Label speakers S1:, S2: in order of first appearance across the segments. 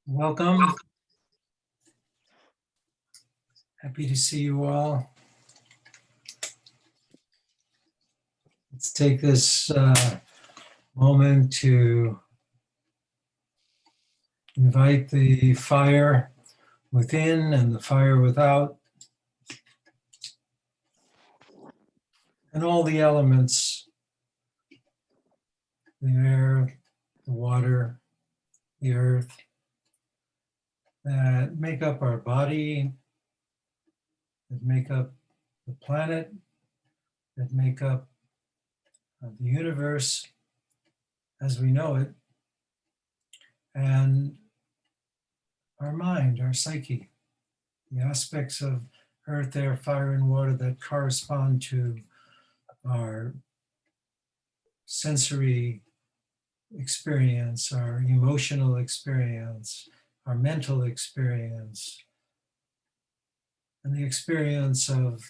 S1: Welcome. Happy to see you all. Let's take this moment to invite the fire within and the fire without, and all the elements, the air, the water, the earth, that make up our body, that make up the planet, that make up the universe as we know it, and our mind, our psyche, the aspects of earth, air, fire, and water that correspond to our sensory experience, our emotional experience, our mental experience, and the experience of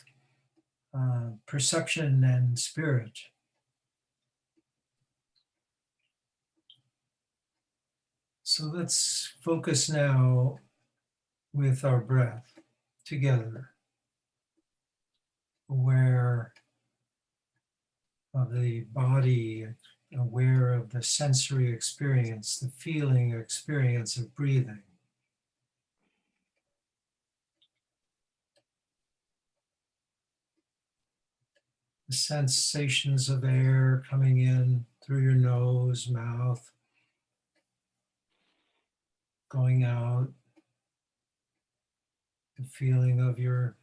S1: perception and spirit. So let's focus now with our breath together, aware of the body, aware of the sensory experience, the feeling experience of breathing. The sensations of air coming in through your nose, mouth, going out, the feeling of your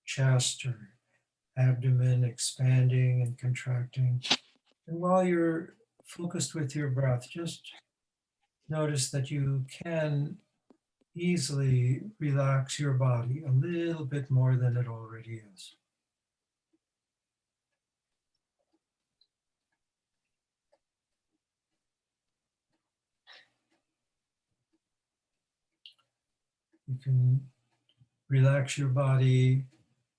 S1: chest or abdomen expanding and contracting. And while you're focused with your breath, just notice that you can easily relax your body a little bit more than it already is. You can relax your body,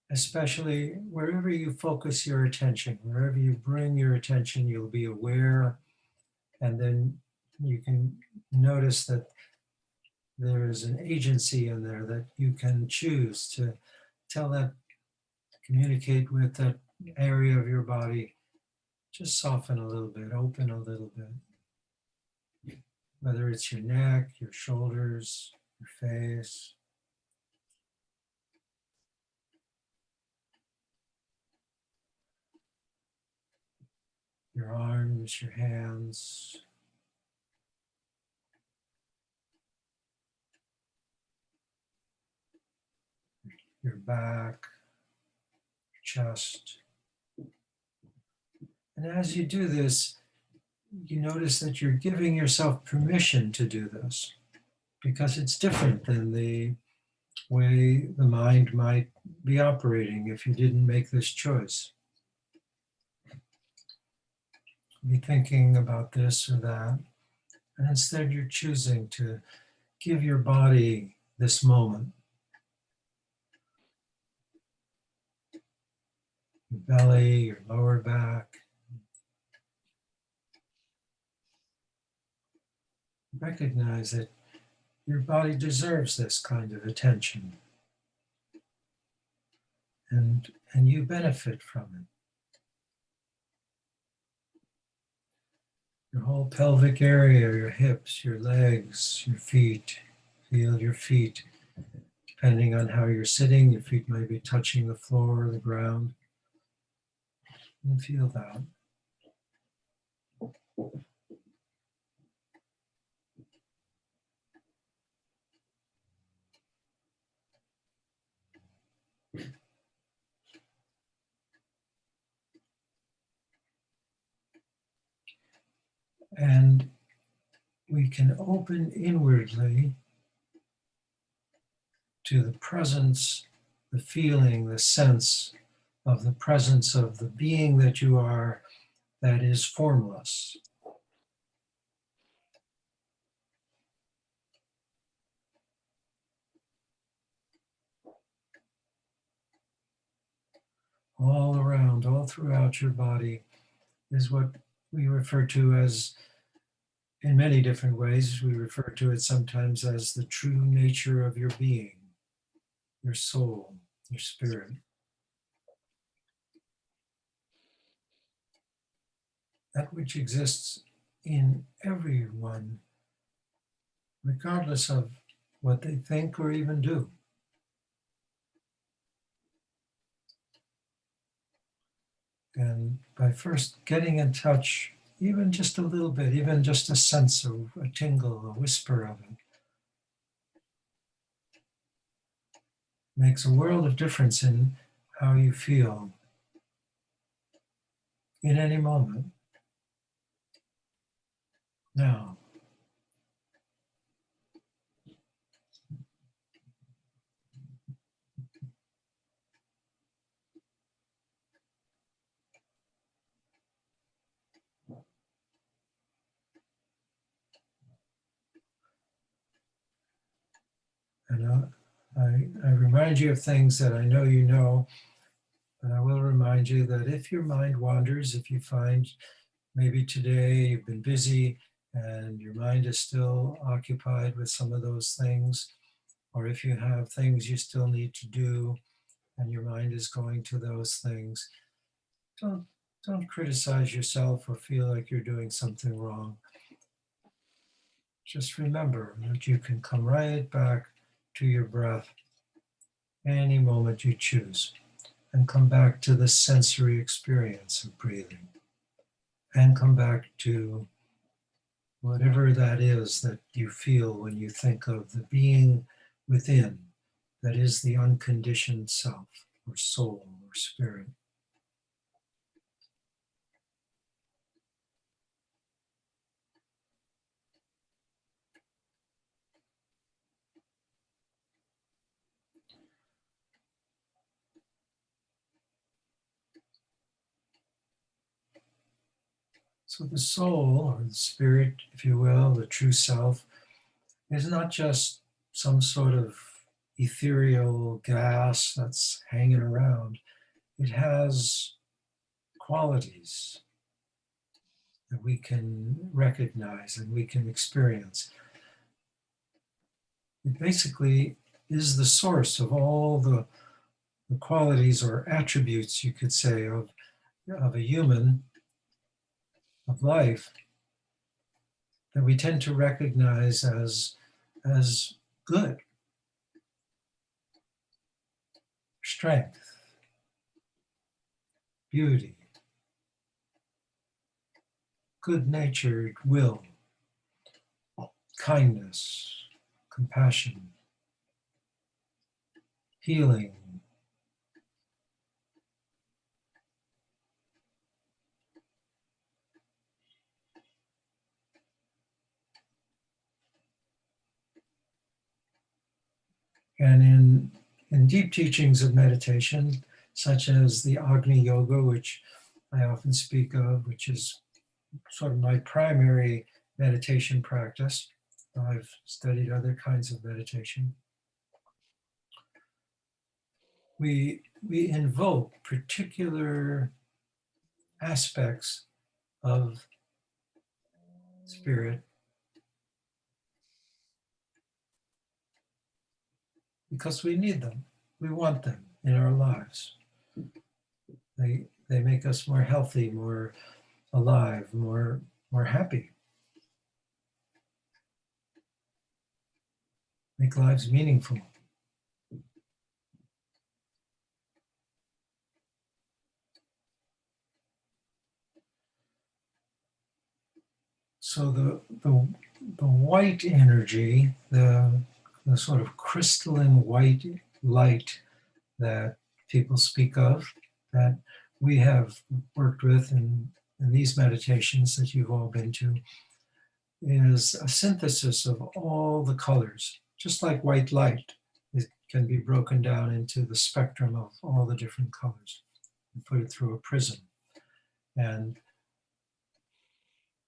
S1: especially wherever you focus your attention. Wherever you bring your attention, you'll be aware, and then you can notice that there is an agency in there that you can choose to tell that, communicate with that area of your body. Just soften a little bit, open a little bit. Whether it's your neck, your shoulders, your face. Your arms, your hands. Your back, your chest. And as you do this, you notice that you're giving yourself permission to do this because it's different than the way the mind might be operating if you didn't make this choice. Be thinking about this or that, and instead you're choosing to give your body this moment. Your belly, your lower back. Recognize that your body deserves this kind of attention, and you benefit from it. Your whole pelvic area, your hips, your legs, your feet. Feel your feet. Depending on how you're sitting, your feet might be touching the floor or the ground. And feel that. And we can open inwardly to the presence, the feeling, the sense of the presence of the being that you are that is formless. All around, all throughout your body is what we refer to as in many different ways. We refer to it sometimes as the true nature of your being, your soul, your spirit. That which exists in everyone, regardless of what they think or even do. And by first getting in touch, even just a little bit, even just a sense of a tingle, a whisper of it, makes a world of difference in how you feel in any moment. Now, and I remind you of things that I know you know, but I will remind you that if your mind wanders, if you find maybe today you've been busy and your mind is still occupied with some of those things, or if you have things you still need to do and your mind is going to those things, don't, don't criticize yourself or feel like you're doing something wrong. Just remember that you can come right back to your breath any moment you choose and come back to the sensory experience of breathing and come back to whatever that is that you feel when you think of the being within that is the unconditioned self or soul or spirit. So the soul or the spirit, if you will, the true self, is not just some sort of ethereal gas that's hanging around. It has qualities that we can recognize and we can experience. It basically is the source of all the qualities or attributes, you could say, of a human, of life, that we tend to recognize as good, strength, beauty, good-natured will, kindness, compassion, healing. And in deep teachings of meditation, such as the Agni Yoga, which I often speak of, which is sort of my primary meditation practice. I've studied other kinds of meditation. We invoke particular aspects of spirit because we need them. We want them in our lives. They make us more healthy, more alive, more happy. Make lives meaningful. So the white energy, the sort of crystalline white light that people speak of, that we have worked with in these meditations that you've all been to, is a synthesis of all the colors, just like white light. It can be broken down into the spectrum of all the different colors and put it through a prism. And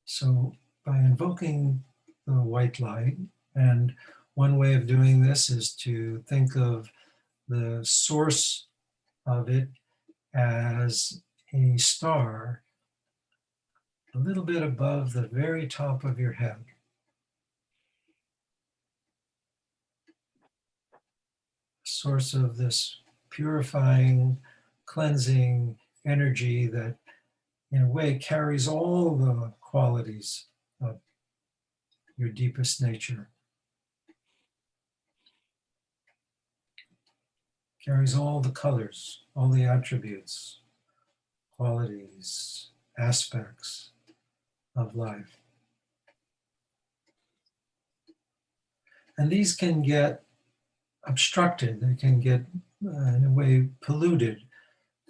S1: so by invoking the white light, and one way of doing this is to think of the source of it as a star, little bit above the very top of your head. Source of this purifying, cleansing energy that in a way carries all the qualities of your deepest nature. Carries all the colors, all the attributes, qualities, aspects of life. And these can get obstructed, they can get, in a way, polluted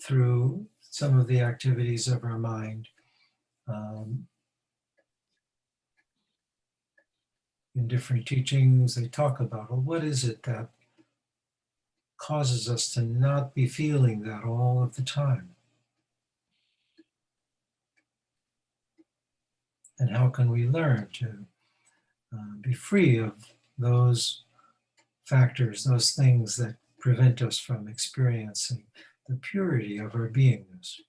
S1: through some of the activities of our mind. In different teachings, they talk about, well, what is it that causes us to not be feeling that all of the time? And how can we learn to be free of those factors, those things that prevent us from experiencing the purity of our beingness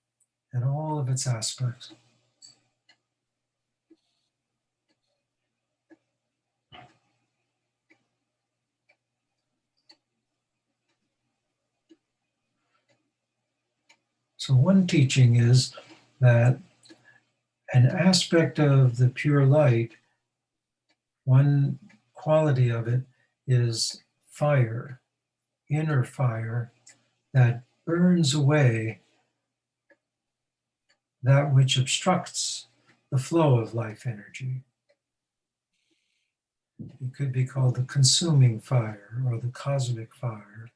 S1: and all of its aspects? So one teaching is that an aspect of the pure light, one quality of it is fire, inner fire that burns away that which obstructs the flow of life energy. It could be called the consuming fire or the cosmic fire.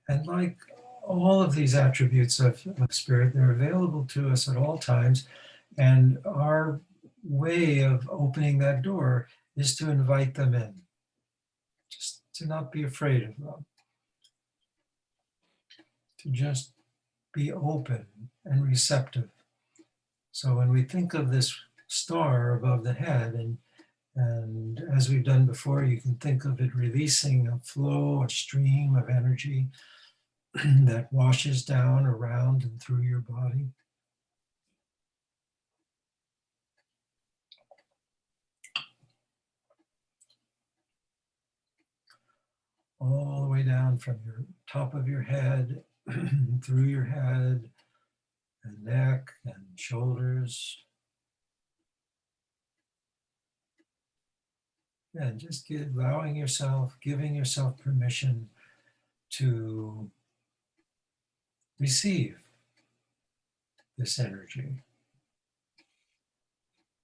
S1: And like all of these attributes of spirit, they're available to us at all times. And our way of opening that door is to invite them in, just to not be afraid of them, to just be open and receptive. So when we think of this star above the head, and as we've done before, you can think of it releasing a flow, a stream of energy that washes down around and through your body. All the way down from your top of your head, through your head, and neck and shoulders. And just giving yourself permission to receive this energy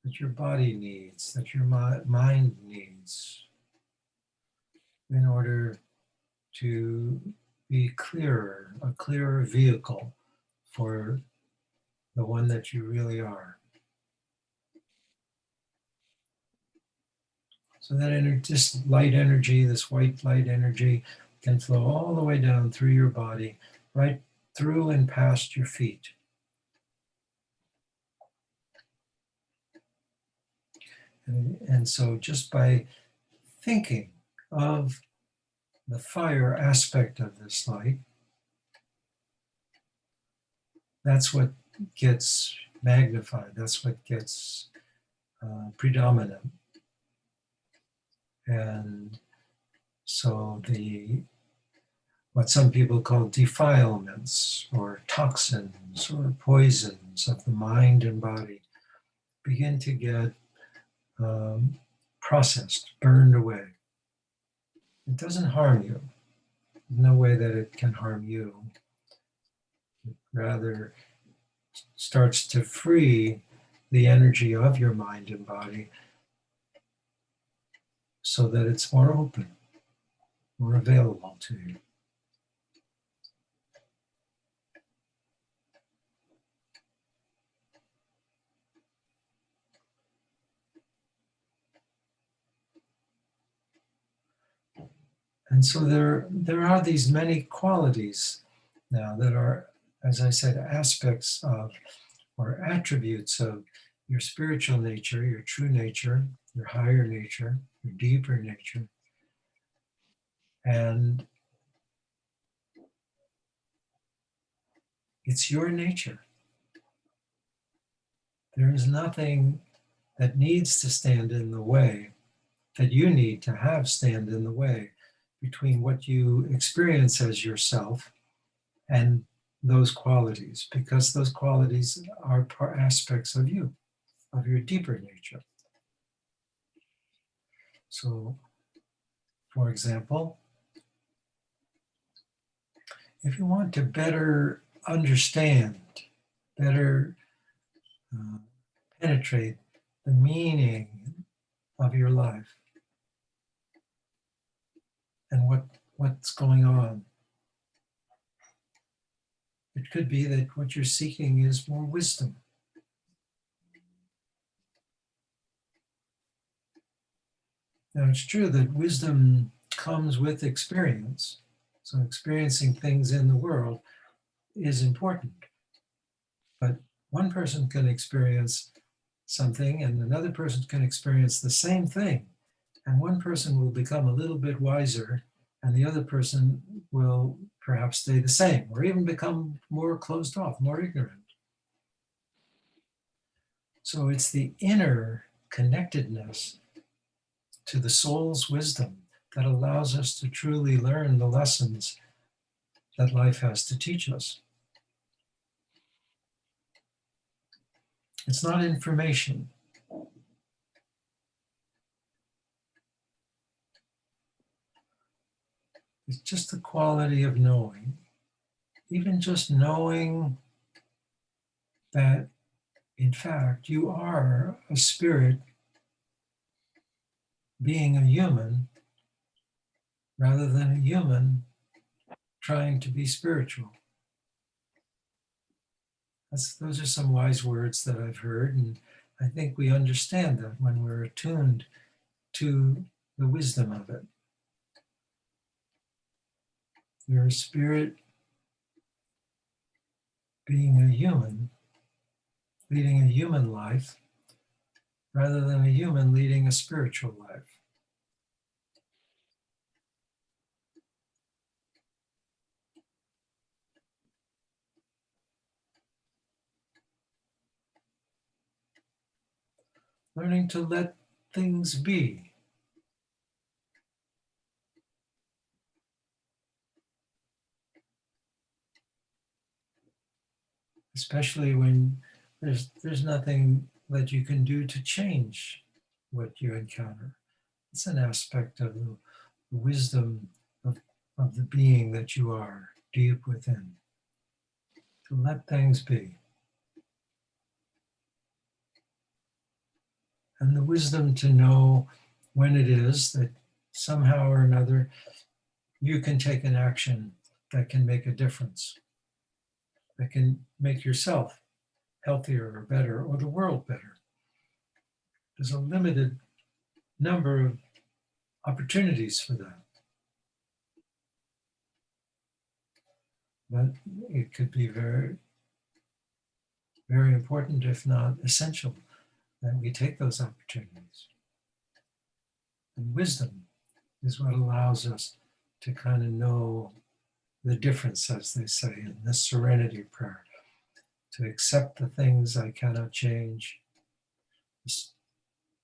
S1: that your body needs, that your mind needs, in order to be clearer, a clearer vehicle for the one that you really are. So that this light energy, this white light energy, can flow all the way down through your body, right through and past your feet. And so just by thinking of the fire aspect of this light, that's what gets magnified, that's what gets predominant. And so what some people call defilements or toxins or poisons of the mind and body begin to get processed, burned away. It doesn't harm you. There's no way that it can harm you. It rather starts to free the energy of your mind and body so that it's more open, more available to you. And so there are these many qualities now that are, as I said, aspects of or attributes of your spiritual nature, your true nature, your higher nature, your deeper nature. And It's your nature. There is nothing that needs to stand in the way, that you need to have stand in the way between what you experience as yourself and those qualities, because those qualities are aspects of you, of your deeper nature. So, for example, if you want to better understand, better penetrate the meaning of your life and what's going on, it could be that what you're seeking is more wisdom. Now, it's true that wisdom comes with experience. So experiencing things in the world is important. But one person can experience something and another person can experience the same thing. And one person will become a little bit wiser and the other person will perhaps stay the same or even become more closed off, more ignorant. So it's the inner connectedness to the soul's wisdom that allows us to truly learn the lessons that life has to teach us. It's not information. It's just the quality of knowing. Even just knowing that, in fact, you are a spirit being a human rather than a human trying to be spiritual. Those are some wise words that I've heard, and I think we understand that when we're attuned to the wisdom of it. You're a spirit being a human, leading a human life, rather than a human leading a spiritual life. Learning to let things be. Especially when there's nothing that you can do to change what you encounter. It's an aspect of the wisdom of the being that you are deep within. To let things be. And the wisdom to know when it is that somehow or another you can take an action that can make a difference, that can make yourself healthier or better, or the world better. There's a limited number of opportunities for that. But it could be very, very important, if not essential, that we take those opportunities. And wisdom is what allows us to kind of know the difference, as they say in this serenity prayer, to accept the things I cannot change, the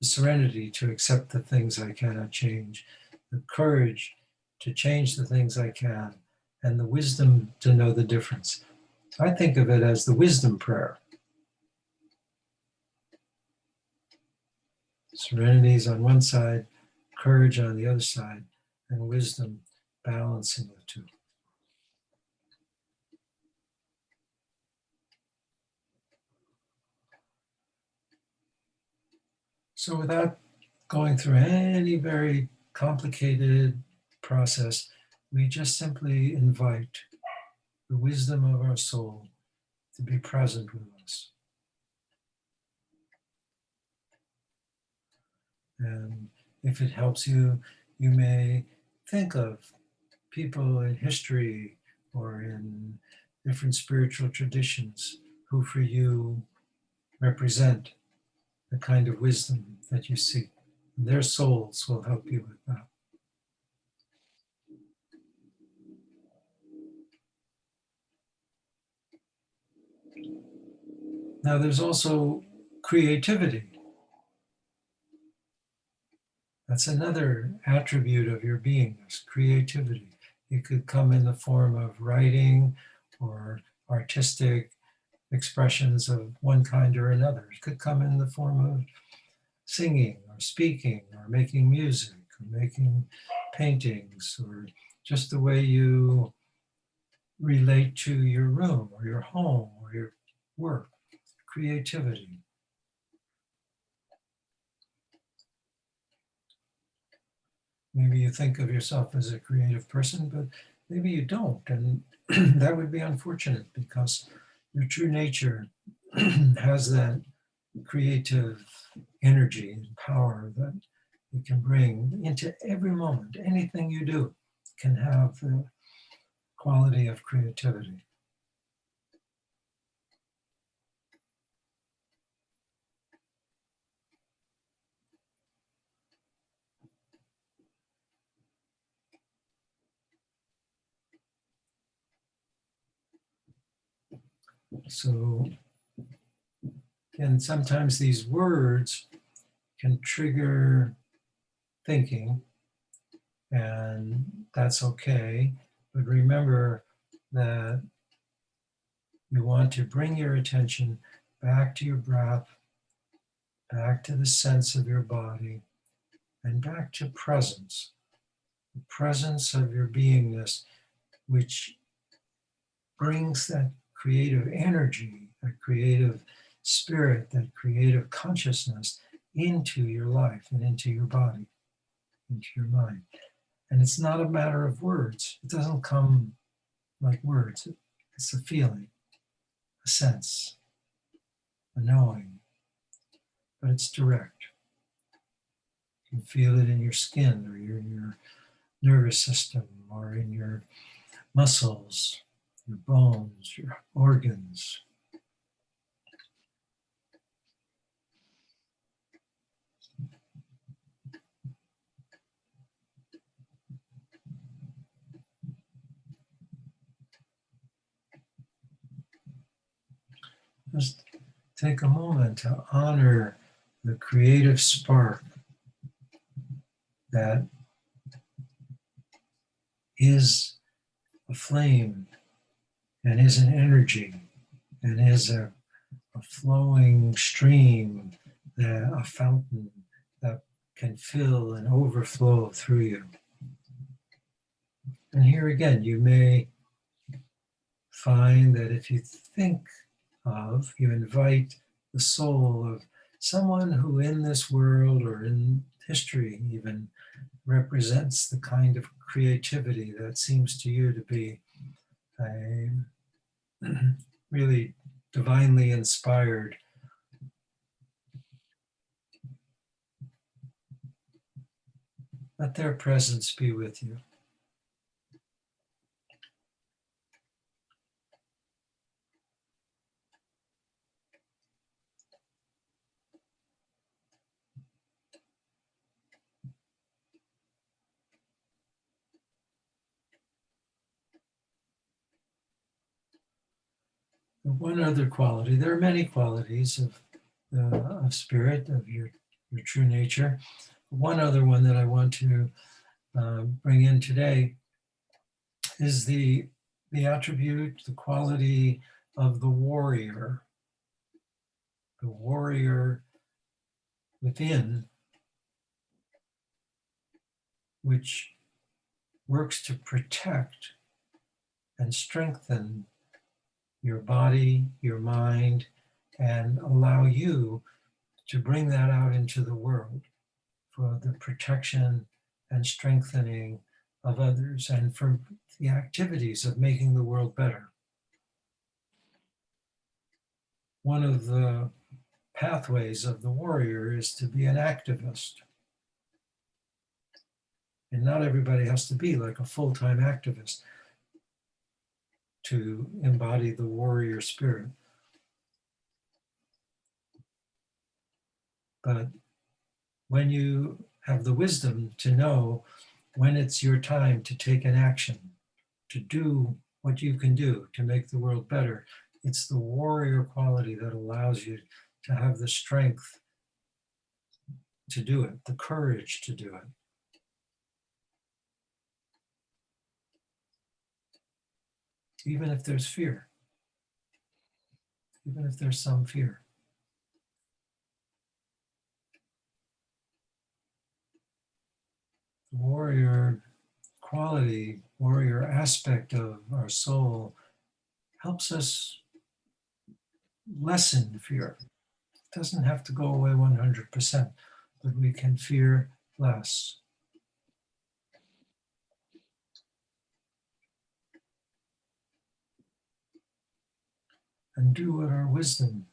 S1: serenity to accept the things I cannot change, the courage to change the things I can, and the wisdom to know the difference. So I think of it as the wisdom prayer. Serenity is on one side, courage on the other side, and wisdom balancing the two. So without going through any very complicated process, we just simply invite the wisdom of our soul to be present with us. And if it helps you, you may think of people in history or in different spiritual traditions who for you represent the kind of wisdom that you seek. Their souls will help you with that. Now, there's also creativity. That's another attribute of your beingness, creativity. It could come in the form of writing or artistic expressions of one kind or another. It could come in the form of singing or speaking or making music or making paintings or just the way you relate to your room or your home or your work. Creativity. Maybe you think of yourself as a creative person, but maybe you don't. And that would be unfortunate because your true nature has that creative energy and power that you can bring into every moment. Anything you do can have the quality of creativity. So, and sometimes these words can trigger thinking, and that's okay. But remember that you want to bring your attention back to your breath, back to the sense of your body, and back to presence, the presence of your beingness, which brings that creative energy, that creative spirit, that creative consciousness into your life and into your body, into your mind. And it's not a matter of words. It doesn't come like words. It's a feeling, a sense, a knowing, but it's direct. You can feel it in your skin or in your nervous system or in your muscles, your bones, your organs. Just take a moment to honor the creative spark that is a flame and is an energy and is a flowing stream, a fountain that can fill and overflow through you. And here again, you may find that if you think of, you invite the soul of someone who in this world or in history even represents the kind of creativity that seems to you to be a really divinely inspired. Let their presence be with you. One other quality, there are many qualities of spirit, of your true nature. One other one that I want to bring in today is the attribute, the quality of the warrior within, which works to protect and strengthen your body, your mind, and allow you to bring that out into the world for the protection and strengthening of others and for the activities of making the world better. One of the pathways of the warrior is to be an activist. And not everybody has to be like a full-time activist to embody the warrior spirit. But when you have the wisdom to know when it's your time to take an action, to do what you can do to make the world better, It's the warrior quality that allows you to have the strength to do it, the courage to do it. Even if there's fear, even if there's some fear. The warrior quality, warrior aspect of our soul helps us lessen fear. It doesn't have to go away 100%, but we can fear less. And do what our wisdom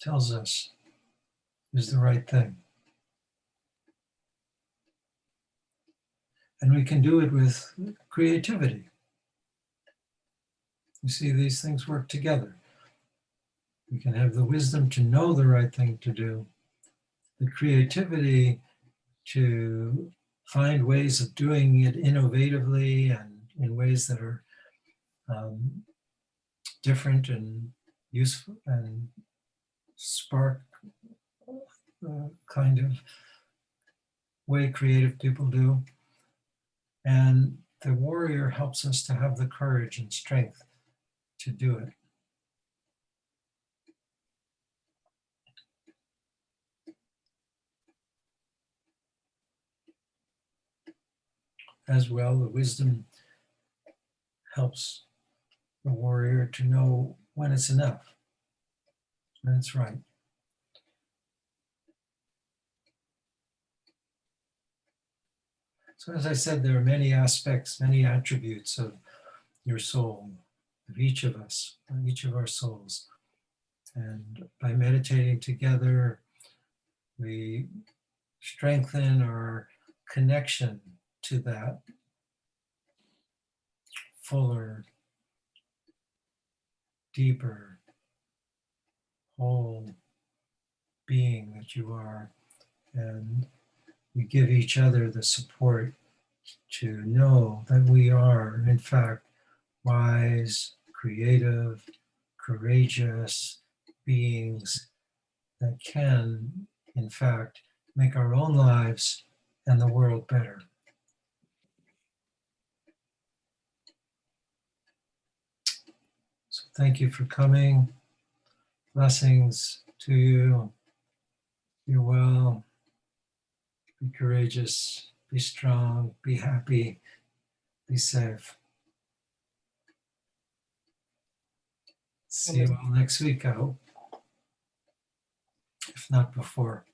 S1: tells us is the right thing. And we can do it with creativity. You see, these things work together. We can have the wisdom to know the right thing to do, the creativity to find ways of doing it innovatively and in ways that are different and useful and spark the kind of way creative people do. And the warrior helps us to have the courage and strength to do it. As well, the wisdom helps the warrior to know when it's enough, when it's right. So as I said, there are many aspects, many attributes of your soul, of each of us, of each of our souls. And by meditating together, we strengthen our connection to that fuller, deeper, whole being that you are. And we give each other the support to know that we are, in fact, wise, creative, courageous beings that can, in fact, make our own lives and the world better. So thank you for coming. Blessings to you. Be well. Be courageous. Be strong. Be happy. Be safe. See you all next week, I hope, if not before.